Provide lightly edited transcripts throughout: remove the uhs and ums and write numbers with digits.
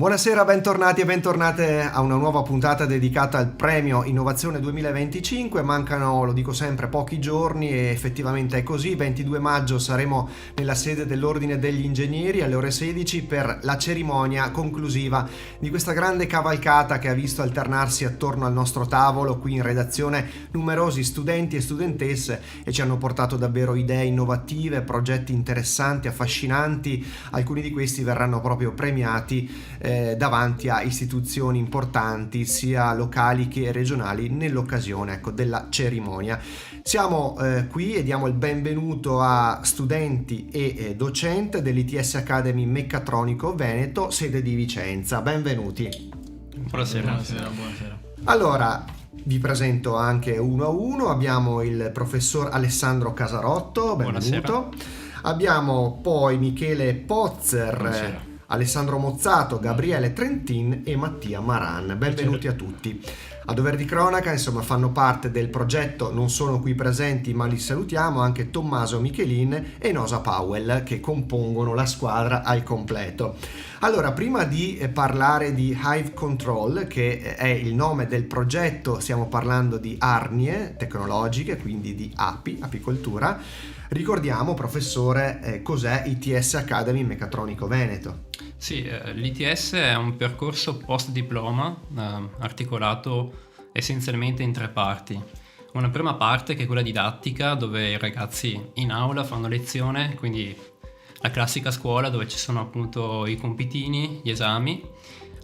Buonasera, bentornati e bentornate a una nuova puntata dedicata al premio Innovazione 2025. Mancano, lo dico sempre, pochi giorni e effettivamente è così. 22 maggio saremo nella sede dell'Ordine degli Ingegneri alle ore 16 per la cerimonia conclusiva di questa grande cavalcata che ha visto alternarsi attorno al nostro tavolo qui in redazione numerosi studenti e studentesse e ci hanno portato davvero idee innovative, progetti interessanti, affascinanti. Alcuni di questi verranno proprio premiati davanti a istituzioni importanti sia locali che regionali nell'occasione della cerimonia. Siamo qui e diamo il benvenuto a studenti e docente dell'ITS Academy Meccatronico Veneto, sede di Vicenza. Benvenuti. Buonasera. Allora, vi presento anche uno a uno. Abbiamo il professor Alessandro Casarotto, benvenuto. Buonasera. Abbiamo poi Michele Pozzer, Buonasera. Alessandro Mozzato, Gabriele Trentin e Mattia Maran. Benvenuti a tutti. A dover di cronaca, insomma, fanno parte del progetto, non sono qui presenti ma li salutiamo, anche Tommaso Michelin e Nosa Powell che compongono la squadra al completo. Allora, prima di parlare di Hive Control, che è il nome del progetto, stiamo parlando di arnie tecnologiche, quindi di apicoltura. Ricordiamo, professore, cos'è ITS Academy Meccatronico Veneto? Sì, l'ITS è un percorso post-diploma articolato essenzialmente in tre parti. Una prima parte che è quella didattica, dove i ragazzi in aula fanno lezione, quindi la classica scuola dove ci sono appunto i compitini, gli esami.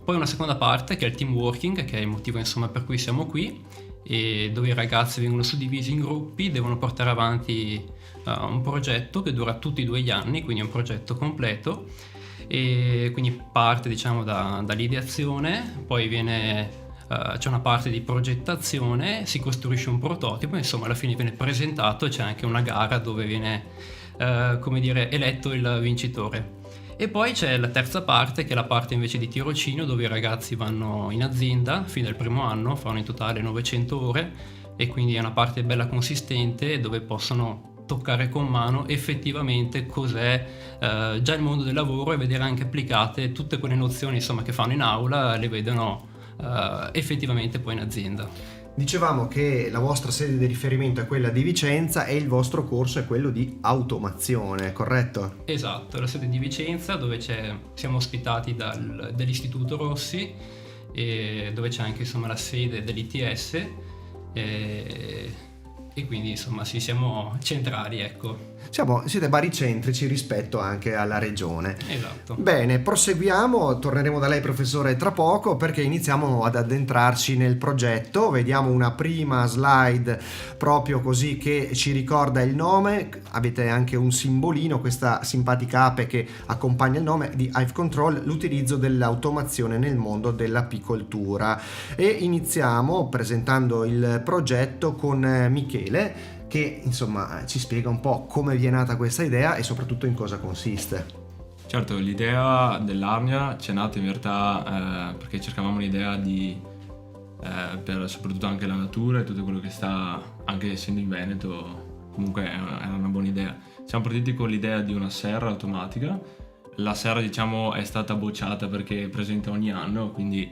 Poi una seconda parte che è il team working, che è il motivo insomma per cui siamo qui, e dove i ragazzi vengono suddivisi in gruppi, devono portare avanti un progetto che dura tutti 2 anni, quindi è un progetto completo, e quindi parte diciamo dall'ideazione, poi c'è una parte di progettazione, si costruisce un prototipo, insomma alla fine viene presentato e c'è anche una gara dove viene eletto il vincitore. E poi c'è la terza parte, che è la parte invece di tirocinio, dove i ragazzi vanno in azienda fino al primo anno, fanno in totale 900 ore e quindi è una parte bella consistente dove possono toccare con mano effettivamente cos'è già il mondo del lavoro e vedere anche applicate tutte quelle nozioni insomma che fanno in aula, le vedono effettivamente poi in azienda. Dicevamo che la vostra sede di riferimento è quella di Vicenza e il vostro corso è quello di automazione, corretto? Esatto, la sede di Vicenza dove siamo ospitati dall'Istituto Rossi, e dove c'è anche insomma la sede dell'ITS e quindi insomma sì, siamo centrali, ecco. Siete baricentrici rispetto anche alla regione. Esatto. Bene, proseguiamo, torneremo da lei professore tra poco perché iniziamo ad addentrarci nel progetto. Vediamo una prima slide proprio così che ci ricorda il nome. Avete anche un simbolino, questa simpatica ape che accompagna il nome di Hive Control, l'utilizzo dell'automazione nel mondo dell'apicoltura. E iniziamo presentando il progetto con Michele, che insomma ci spiega un po' come vi è nata questa idea e soprattutto in cosa consiste. Certo, l'idea dell'Arnia ci è nata in realtà perché cercavamo un'idea per soprattutto anche la natura e tutto quello che sta, anche essendo in Veneto, comunque era una buona idea. Siamo partiti con l'idea di una serra automatica. La serra diciamo è stata bocciata perché è presente ogni anno, quindi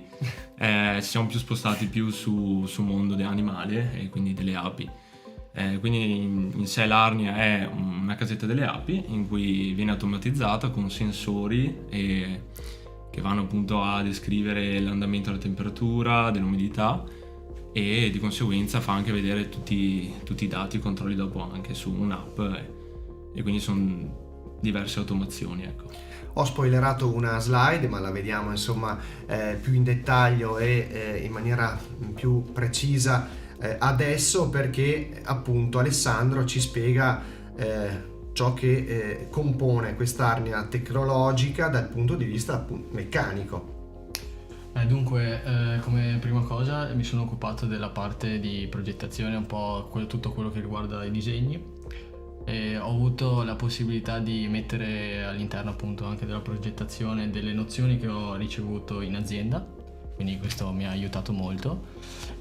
ci siamo spostati più su mondo animale e quindi delle api. Quindi in sé l'Arnia è una casetta delle api in cui viene automatizzata con sensori che vanno appunto a descrivere l'andamento della temperatura, dell'umidità e di conseguenza fa anche vedere tutti i dati e controlli dopo anche su un'app e quindi sono diverse automazioni, ecco. Ho spoilerato una slide ma la vediamo insomma più in dettaglio e in maniera più precisa adesso perché appunto Alessandro ci spiega ciò che compone quest'arnia tecnologica dal punto di vista appunto meccanico. Dunque, come prima cosa mi sono occupato della parte di progettazione, un po' tutto quello che riguarda i disegni, e ho avuto la possibilità di mettere all'interno appunto anche della progettazione delle nozioni che ho ricevuto in azienda, quindi questo mi ha aiutato molto.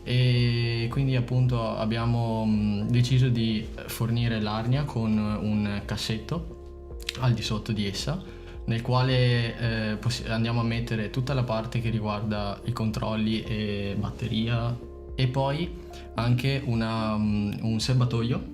E quindi appunto abbiamo deciso di fornire l'Arnia con un cassetto al di sotto di essa nel quale andiamo a mettere tutta la parte che riguarda i controlli e batteria, e poi anche un serbatoio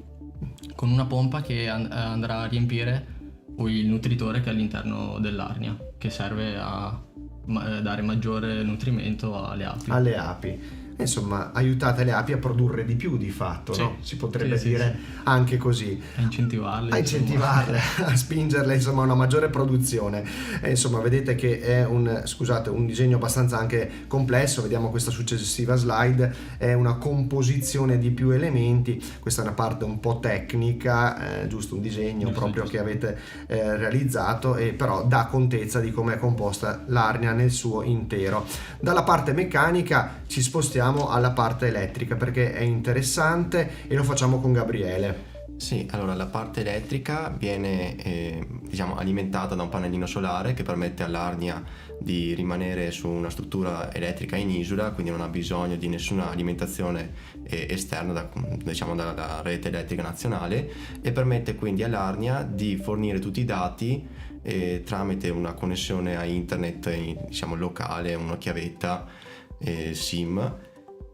con una pompa che andrà a riempire il nutritore che è all'interno dell'arnia, che serve a dare maggiore nutrimento alle api. Alle api. Insomma, aiutate le api a produrre di più di fatto, Sì. no? Si potrebbe Sì, dire anche così. A incentivarle. A incentivarle, a spingerle insomma a una maggiore produzione. E, insomma, vedete che è un disegno abbastanza anche complesso. Vediamo questa successiva slide, è una composizione di più elementi. Questa è una parte un po' tecnica, giusto, un disegno Giusto, proprio giusto. che avete realizzato, e però dà contezza di come è composta l'arnia nel suo intero. Dalla parte meccanica ci spostiamo alla parte elettrica perché è interessante, e lo facciamo con Gabriele. Sì, allora la parte elettrica viene alimentata da un pannellino solare che permette all'arnia di rimanere su una struttura elettrica in isula, quindi non ha bisogno di nessuna alimentazione esterna dalla rete elettrica nazionale, e permette quindi all'arnia di fornire tutti i dati tramite una connessione a internet locale, una chiavetta SIM,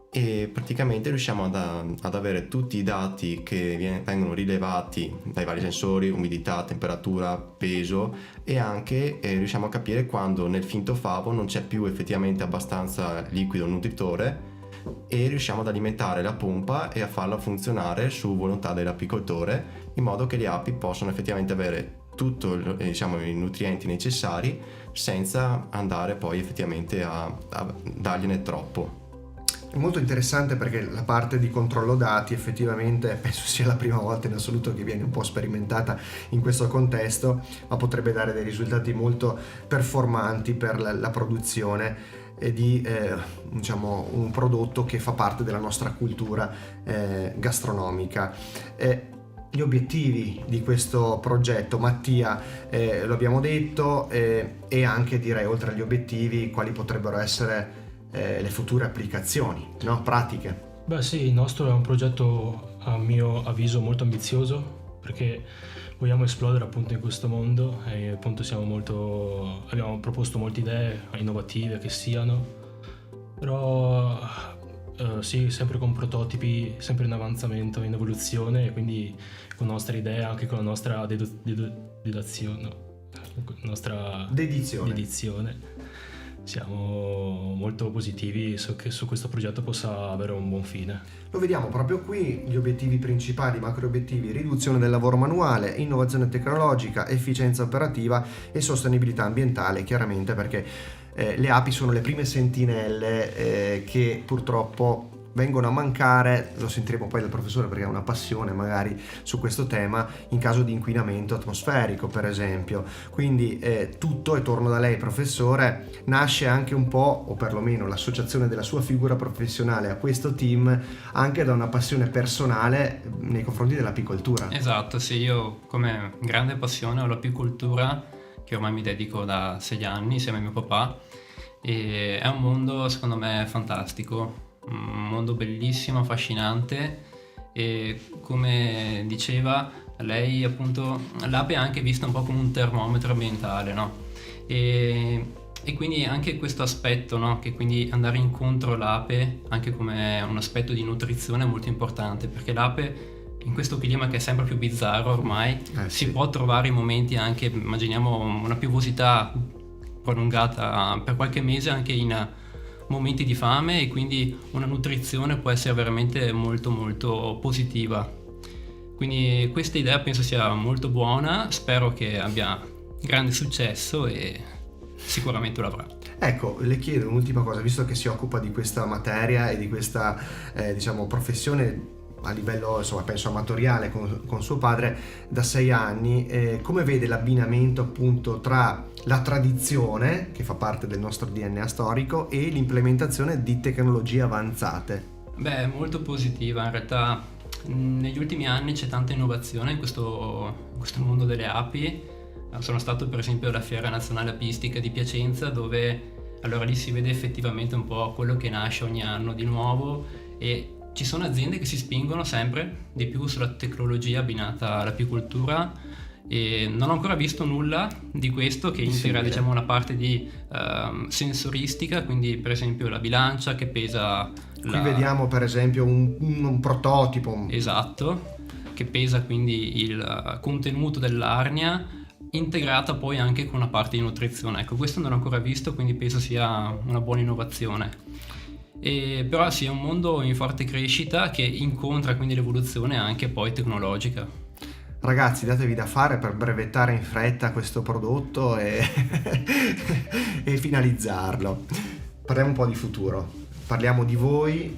e praticamente riusciamo ad avere tutti i dati che vengono rilevati dai vari sensori, umidità, temperatura, peso, e anche riusciamo a capire quando nel finto favo non c'è più effettivamente abbastanza liquido nutritore, e riusciamo ad alimentare la pompa e a farla funzionare su volontà dell'apicoltore, in modo che le api possano effettivamente avere tutti i nutrienti necessari senza andare poi effettivamente a dargliene troppo. È molto interessante perché la parte di controllo dati effettivamente penso sia la prima volta in assoluto che viene un po' sperimentata in questo contesto, ma potrebbe dare dei risultati molto performanti per la produzione di un prodotto che fa parte della nostra cultura gastronomica. Gli obiettivi di questo progetto, Mattia, lo abbiamo detto, e anche direi oltre agli obiettivi quali potrebbero essere le future applicazioni, no? Pratiche. Beh sì, il nostro è un progetto a mio avviso molto ambizioso, perché vogliamo esplodere appunto in questo mondo, e appunto abbiamo proposto molte idee innovative che siano, però sì, sempre con prototipi, sempre in avanzamento, in evoluzione, e quindi con nostre idee, anche con la nostra dedizione. Siamo molto positivi che su questo progetto possa avere un buon fine. Lo vediamo proprio qui, gli obiettivi principali, macro obiettivi: riduzione del lavoro manuale, innovazione tecnologica, efficienza operativa e sostenibilità ambientale, chiaramente perché le api sono le prime sentinelle che purtroppo vengono a mancare. Lo sentiremo poi dal professore perché ha una passione magari su questo tema, in caso di inquinamento atmosferico per esempio. Quindi tutto, e torno da lei professore, nasce anche un po', o perlomeno l'associazione della sua figura professionale a questo team, anche da una passione personale nei confronti dell'apicoltura. Esatto, sì, io come grande passione ho l'apicoltura, che ormai mi dedico da 6 anni insieme a mio papà, e è un mondo secondo me fantastico, un mondo bellissimo, affascinante, e come diceva lei appunto l'ape è anche vista un po' come un termometro ambientale, no? E quindi anche questo aspetto, no? Che quindi andare incontro all'ape anche come un aspetto di nutrizione è molto importante, perché l'ape in questo clima che è sempre più bizzarro ormai si può trovare in momenti anche, immaginiamo una piovosità prolungata per qualche mese, anche in momenti di fame, e quindi una nutrizione può essere veramente molto molto positiva. Quindi questa idea penso sia molto buona, spero che abbia grande successo e sicuramente lo avrà. Ecco, le chiedo un'ultima cosa, visto che si occupa di questa materia e di questa professione a livello, insomma, penso amatoriale con suo padre da 6 anni, come vede l'abbinamento appunto tra la tradizione, che fa parte del nostro DNA storico, e l'implementazione di tecnologie avanzate? Beh, molto positiva, in realtà negli ultimi anni c'è tanta innovazione in questo mondo delle api. Sono stato per esempio alla Fiera Nazionale Apistica di Piacenza, dove allora lì si vede effettivamente un po' quello che nasce ogni anno di nuovo, e ci sono aziende che si spingono sempre di più sulla tecnologia abbinata all'apicoltura, E non ho ancora visto nulla di questo che integra, diciamo, una parte di sensoristica, quindi per esempio la bilancia che pesa. Qui vediamo per esempio un prototipo. Esatto, che pesa quindi il contenuto dell'arnia, integrata poi anche con una parte di nutrizione. Ecco, questo non l'ho ancora visto, quindi penso sia una buona innovazione. Però sì, è un mondo in forte crescita che incontra quindi l'evoluzione anche poi tecnologica. Ragazzi, datevi da fare per brevettare in fretta questo prodotto e finalizzarlo. Parliamo un po' di futuro. Parliamo di voi,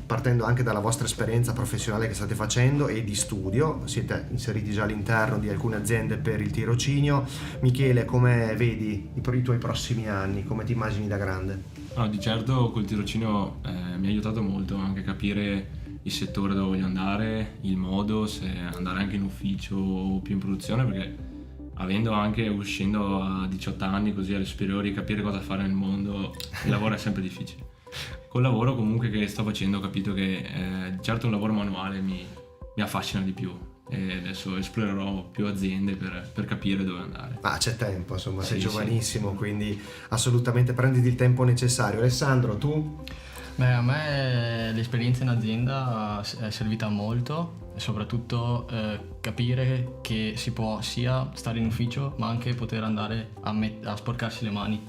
partendo anche dalla vostra esperienza professionale che state facendo e di studio. Siete inseriti già all'interno di alcune aziende per il tirocinio. Michele, come vedi i tuoi prossimi anni? Come ti immagini da grande? No, di certo col tirocinio mi ha aiutato molto anche a capire il settore dove voglio andare, il modo, se andare anche in ufficio o più in produzione, perché uscendo a 18 anni così alle superiori, capire cosa fare nel mondo, il lavoro è sempre difficile. Col lavoro comunque che sto facendo ho capito che certo un lavoro manuale mi affascina di più e adesso esplorerò più aziende per capire dove andare. Ma c'è tempo, insomma, sei Sì, giovanissimo, quindi assolutamente prenditi il tempo necessario. Alessandro, tu? Beh, a me l'esperienza in azienda è servita molto, e soprattutto capire che si può sia stare in ufficio ma anche poter andare a sporcarsi le mani,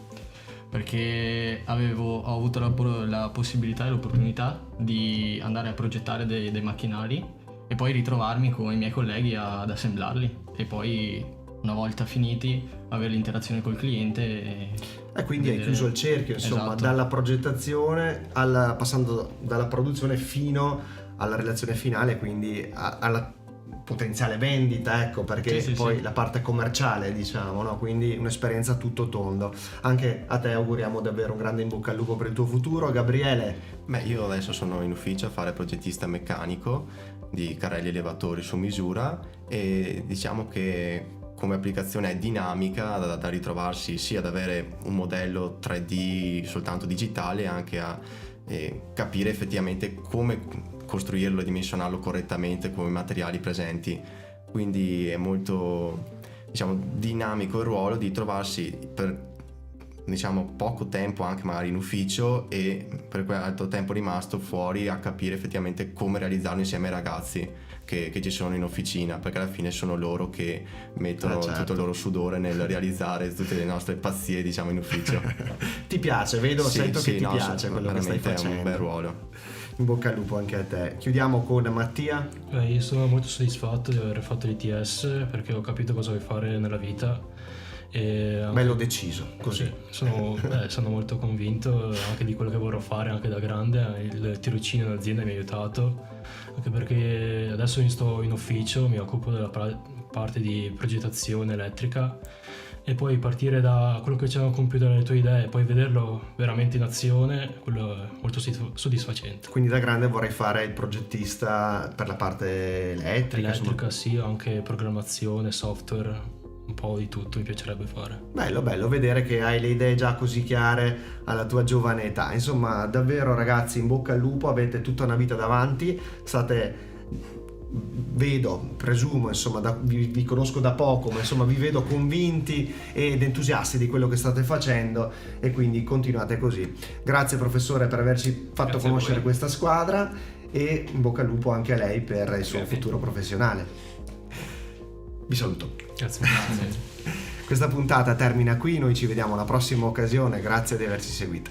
perché ho avuto la possibilità e l'opportunità di andare a progettare dei macchinari e poi ritrovarmi con i miei colleghi ad assemblarli e poi una volta finiti avere l'interazione col cliente E quindi hai chiuso il cerchio, insomma, Esatto. dalla progettazione passando dalla produzione fino alla relazione finale, quindi alla potenziale vendita, ecco, perché Sì, poi sì. la parte commerciale, diciamo, no? Quindi un'esperienza a tutto tondo. Anche a te auguriamo davvero un grande in bocca al lupo per il tuo futuro. Gabriele? Beh, io adesso sono in ufficio a fare progettista meccanico di carrelli elevatori su misura e diciamo che come applicazione è dinamica da ritrovarsi sia ad avere un modello 3D soltanto digitale, anche a capire effettivamente come costruirlo e dimensionarlo correttamente con i materiali presenti. Quindi è molto, diciamo, dinamico il ruolo di trovarsi per, diciamo, poco tempo anche magari in ufficio e per quell'altro tempo rimasto fuori a capire effettivamente come realizzarlo insieme ai ragazzi che ci sono in officina, perché alla fine sono loro che mettono certo. tutto il loro sudore nel realizzare tutte le nostre pazzie, diciamo, in ufficio. Ti piace, vedo, sento che ti no, piace quello che stai veramente facendo. è un bel ruolo. In bocca al lupo anche a te. Chiudiamo con Mattia. Io sono molto soddisfatto di aver fatto l'ITS perché ho capito cosa vuoi fare nella vita. E Bello deciso, così. Sì, sono molto convinto anche di quello che vorrò fare anche da grande. Il tirocinio in azienda mi ha aiutato, anche perché adesso mi sto in ufficio, mi occupo della parte di progettazione elettrica e poi partire da quello che c'è nel computer, le tue idee, e poi vederlo veramente in azione, quello è molto soddisfacente. Quindi da grande vorrei fare il progettista per la parte elettrica. Elettrica sì, anche programmazione, software, un po' di tutto mi piacerebbe fare. Bello vedere che hai le idee già così chiare alla tua giovane età. Insomma, davvero ragazzi, in bocca al lupo, avete tutta una vita davanti, presumo, insomma, vi conosco da poco, ma insomma vi vedo convinti ed entusiasti di quello che state facendo e quindi continuate così. Grazie professore per averci fatto Grazie conoscere a voi. questa squadra e in bocca al lupo anche a lei per il suo futuro professionale. Vi saluto. Grazie. Questa puntata termina qui, noi ci vediamo alla prossima occasione, grazie di averci seguito.